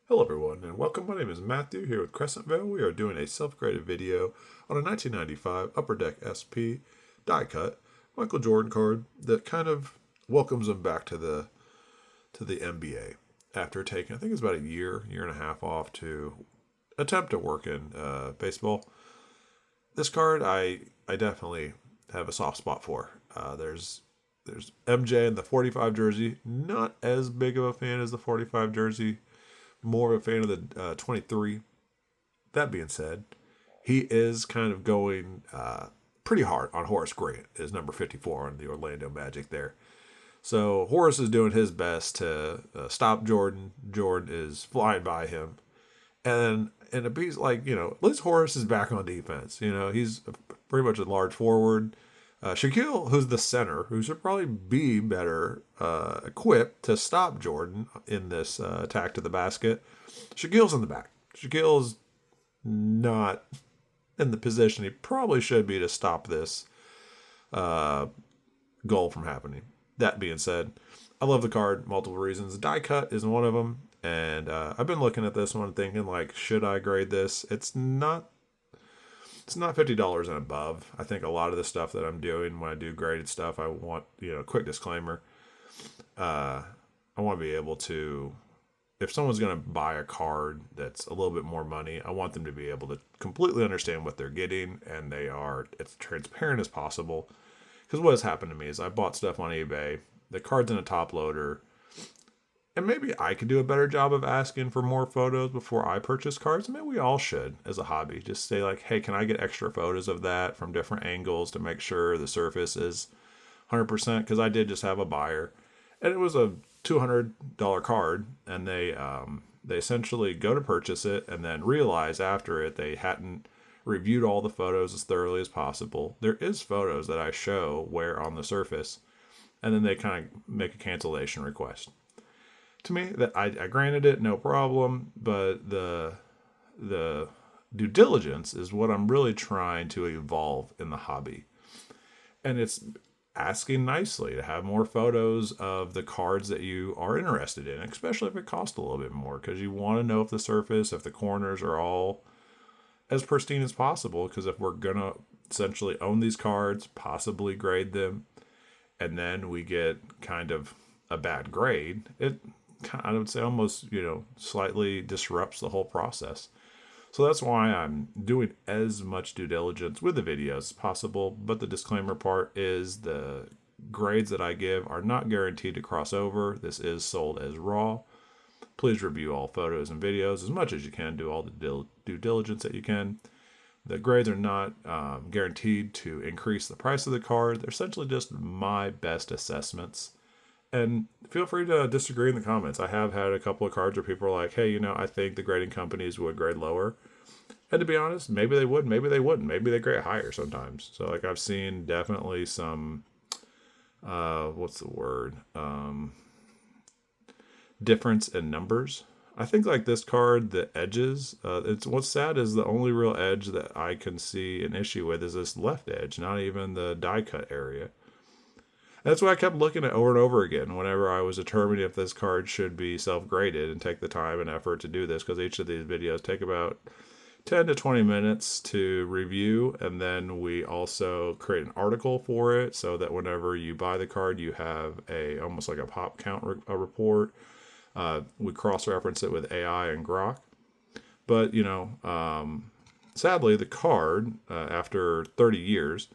Hello everyone and welcome. My name is Matthew here with Crescentvale. We are doing a self-graded video on a 1995 Upper Deck SP die cut Michael Jordan card that kind of welcomes him back to the NBA after taking, I think it's about a year and a half off to attempt to work in baseball. This card I definitely have a soft spot for. There's MJ in the 45 jersey. Not as big of a fan as the 45 jersey. More of a fan of the 23. That being said, he is kind of going pretty hard on Horace Grant, is number 54 on the Orlando Magic there. So Horace is doing his best to stop Jordan. Jordan is flying by him. And a piece like, at least Horace is back on defense. He's pretty much a large forward. Shaquille, who's the center, who should probably be better equipped to stop Jordan in this attack to the basket. Shaquille's in the back. Shaquille's not in the position he probably should be to stop this goal from happening. That being said, I love the card, multiple reasons. Die cut is one of them. And I've been looking at this one thinking, like, should I grade this? It's not $50 and above. I think a lot of the stuff that I'm doing when I do graded stuff, I want, quick disclaimer. I want to be able to, if someone's going to buy a card that's a little bit more money, I want them to be able to completely understand what they're getting and it's transparent as possible. Because what has happened to me is I bought stuff on eBay, the card's in a top loader, and maybe I could do a better job of asking for more photos before I purchase cards. Maybe we all should as a hobby. Just say like, hey, can I get extra photos of that from different angles to make sure the surface is 100%? Because I did just have a buyer. And it was a $200 card. And they essentially go to purchase it and then realize after it they hadn't reviewed all the photos as thoroughly as possible. There is photos that I show where on the surface. And then they kind of make a cancellation request. To me, that I granted it, no problem, but the due diligence is what I'm really trying to evolve in the hobby. And it's asking nicely to have more photos of the cards that you are interested in, especially if it costs a little bit more, because you want to know if the surface, if the corners are all as pristine as possible, because if we're going to essentially own these cards, possibly grade them, and then we get kind of a bad grade, I would say almost, slightly disrupts the whole process. So that's why I'm doing as much due diligence with the videos as possible. But the disclaimer part is the grades that I give are not guaranteed to cross over. This is sold as raw. Please review all photos and videos as much as you can. Do all the due diligence that you can. The grades are not guaranteed to increase the price of the card. They're essentially just my best assessments. And feel free to disagree in the comments. I have had a couple of cards where people are like, hey, I think the grading companies would grade lower. And to be honest, maybe they would, maybe they wouldn't. Maybe they grade higher sometimes. So, like, I've seen definitely some, what's the word? Difference in numbers. I think, like, this card, the edges, what's sad is the only real edge that I can see an issue with is this left edge, not even the die cut area. That's why I kept looking at over and over again whenever I was determining if this card should be self-graded and take the time and effort to do this, because each of these videos take about 10 to 20 minutes to review, and then we also create an article for it so that whenever you buy the card, you have almost like a pop count report. We cross-reference it with AI and Grok. But, sadly, the card, after 30 years,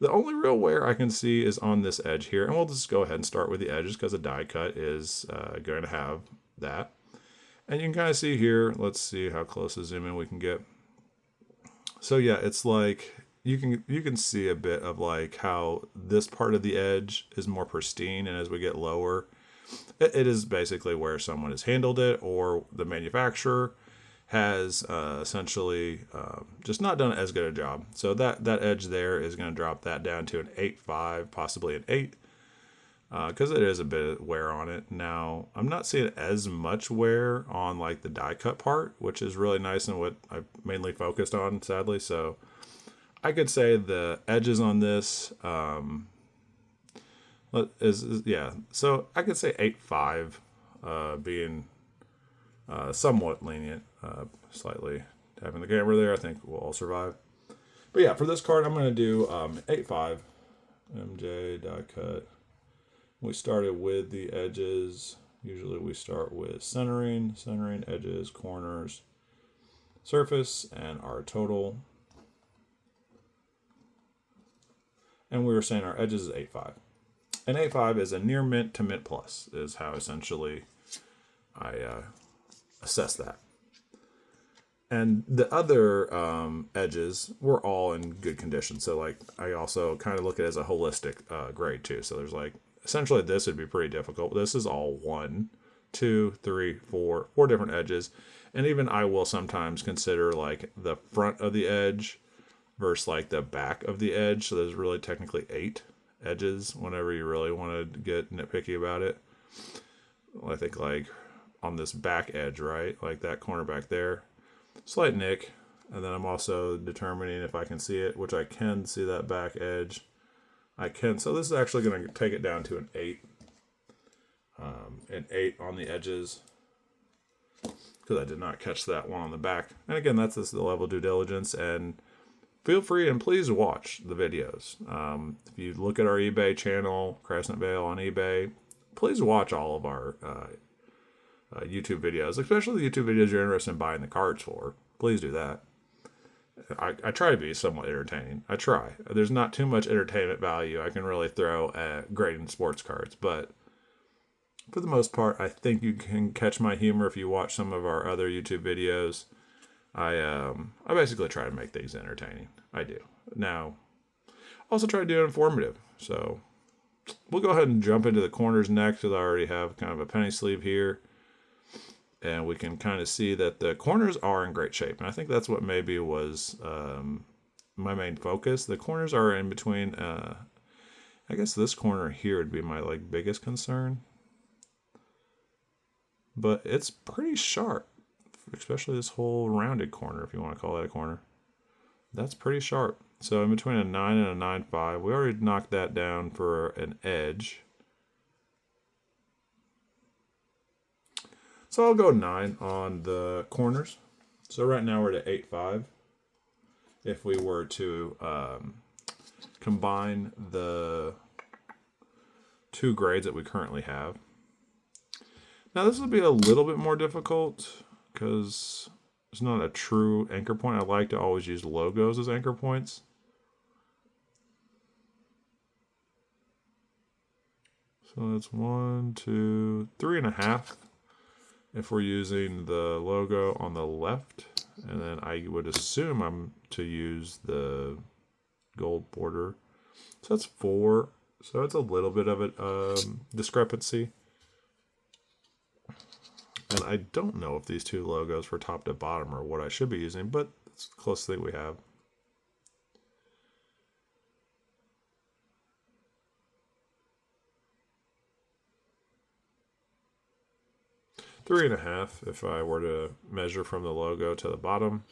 the only real wear I can see is on this edge here. And we'll just go ahead and start with the edges because a die cut is going to have that. And you can kind of see here, let's see how close to zoom in we can get. So yeah, it's like you can see a bit of like how this part of the edge is more pristine. And as we get lower, it is basically where someone has handled it or the manufacturer has essentially just not done as good a job. So that edge there is going to drop that down to an 8.5, possibly an 8, because it is a bit of wear on it. Now, I'm not seeing as much wear on like the die cut part, which is really nice and what I mainly focused on, sadly. So I could say the edges on this yeah. So I could say 8.5 being somewhat lenient, slightly tapping the camera there. I think we'll all survive. But yeah, for this card, I'm going to do 8-5 MJ die cut. We started with the edges. Usually we start with centering, edges, corners, surface, and our total. And we were saying our edges is 8-5. And 8-5 is a near mint to mint plus, is how essentially I assess that. And the other edges were all in good condition. So like I also kind of look at it as a holistic grade too. So there's like, essentially this would be pretty difficult. This is all 1, 2, 3, 4 different edges. And even I will sometimes consider like the front of the edge versus like the back of the edge. So there's really technically 8 edges whenever you really want to get nitpicky about it. Well, I think like on this back edge, right? Like that corner back there, slight nick. And then I'm also determining if I can see it, which I can see that back edge. I can. So this is actually going to take it down to an 8. An 8 on the edges, because I did not catch that one on the back. And again, that's just the level of due diligence. And feel free and please watch the videos. If you look at our eBay channel, Crescent Vale on eBay, please watch all of our YouTube videos, especially the YouTube videos you're interested in buying the cards for. Please do that. I try to be somewhat entertaining. I try. There's not too much entertainment value I can really throw at grading sports cards, but for the most part, I think you can catch my humor if you watch some of our other YouTube videos. I basically try to make things entertaining. I do. Now, also try to do it informative. So we'll go ahead and jump into the corners next, because I already have kind of a penny sleeve here. And we can kind of see that the corners are in great shape. And I think that's what maybe was my main focus. The corners are in between. I guess this corner here would be my like biggest concern. But it's pretty sharp, especially this whole rounded corner, if you want to call that a corner. That's pretty sharp. So in between a 9 and a 9.5, we already knocked that down for an edge. So I'll go 9 on the corners. So right now we're at 8.5. If we were to combine the 2 grades that we currently have. Now this will be a little bit more difficult because it's not a true anchor point. I like to always use logos as anchor points. So that's 1, 2, 3.5 if we're using the logo on the left. And then I would assume I'm to use the gold border. So that's 4. So it's a little bit of a discrepancy. And I don't know if these 2 logos for top to bottom are what I should be using, but it's the closest thing we have. Three and a half if I were to measure from the logo to the bottom.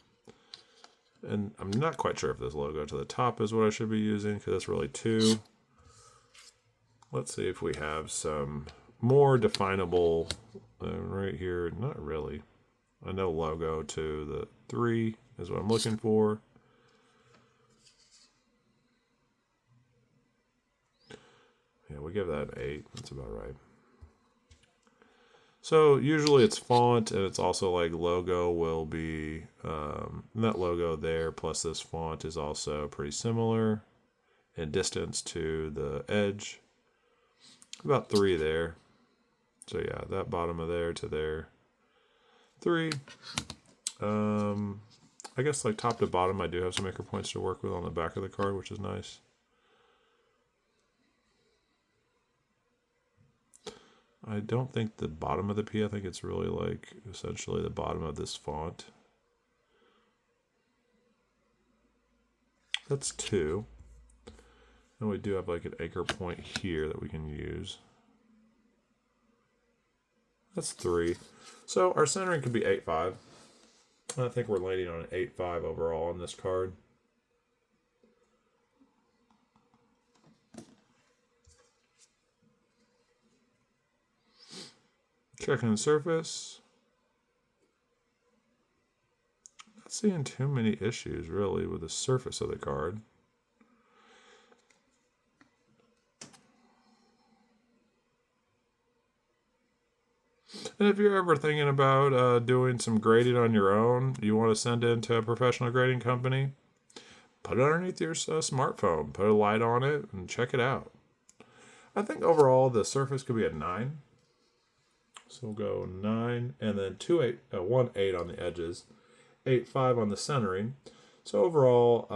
And I'm not quite sure if this logo to the top is what I should be using, because it's really 2. Let's see if we have some more definable right here. Not really. I know logo to the 3 is what I'm looking for. Yeah, we give that an 8. That's about right. So usually it's font, and it's also like logo will be, that logo there plus this font is also pretty similar in distance to the edge. About 3 there. So yeah, that bottom of there to there. 3. I guess like top to bottom I do have some anchor points to work with on the back of the card, which is nice. I don't think the bottom of the P, I think it's really like essentially the bottom of this font. That's 2. And we do have like an anchor point here that we can use. That's 3. So our centering could be 8.5. I think we're landing on an 8.5 overall on this card. Checking the surface. not seeing too many issues really with the surface of the card. And if you're ever thinking about doing some grading on your own, you want to send it to a professional grading company, put it underneath your smartphone, put a light on it, and check it out. I think overall the surface could be a 9. So we'll go 9, and then 1 8 on the edges, 8 5 on the centering. So overall,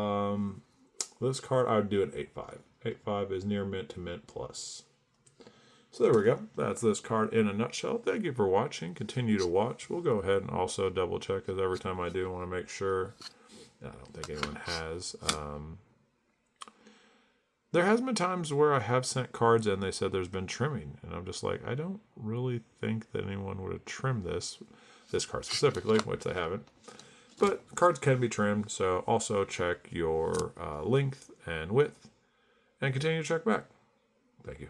this card I would do an 8 5. 8 5 is near mint to mint plus. So there we go. That's this card in a nutshell. Thank you for watching. Continue to watch. We'll go ahead and also double check, because every time I do, I want to make sure. I don't think anyone has. There has been times where I have sent cards and they said there's been trimming. And I'm just like, I don't really think that anyone would have trimmed this card specifically, which they haven't. But cards can be trimmed, so also check your length and width and continue to check back. Thank you.